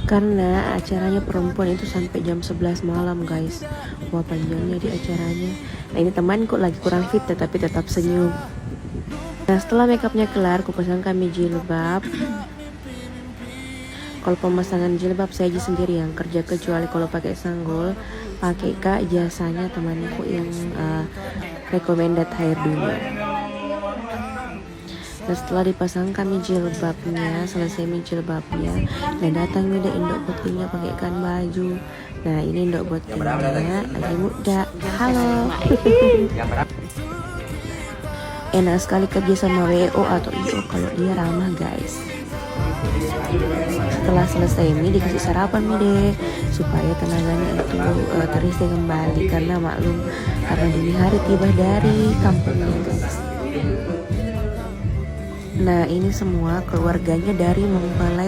karena acaranya perempuan itu sampai jam 11 malam guys. Wah, panjangnya di acaranya. Nah, ini temanku lagi kurang fit tetapi tetap senyum. Nah, setelah makeupnya kelar, aku pesan kami jilbab. Kalau pemasangan jilbab saya aja sendiri yang kerja, kecuali kalau pakai sanggul pakai kak jasanya temanku yang recommended hair dulu. Nah, setelah dipasang kami jilbabnya, selesai jilbabnya, dan datang nih indok putihnya pakaikan baju. Nah, ini indok putihnya lagi muda. Halo. Enak sekali kerja sama WO atau IO kalau dia ramah guys. Setelah selesai ini dikasih sarapan nih deh, supaya tenaganya itu terisi kembali, karena maklum karena dini hari tiba dari kampungnya guys. Nah, ini semua keluarganya dari Mempelai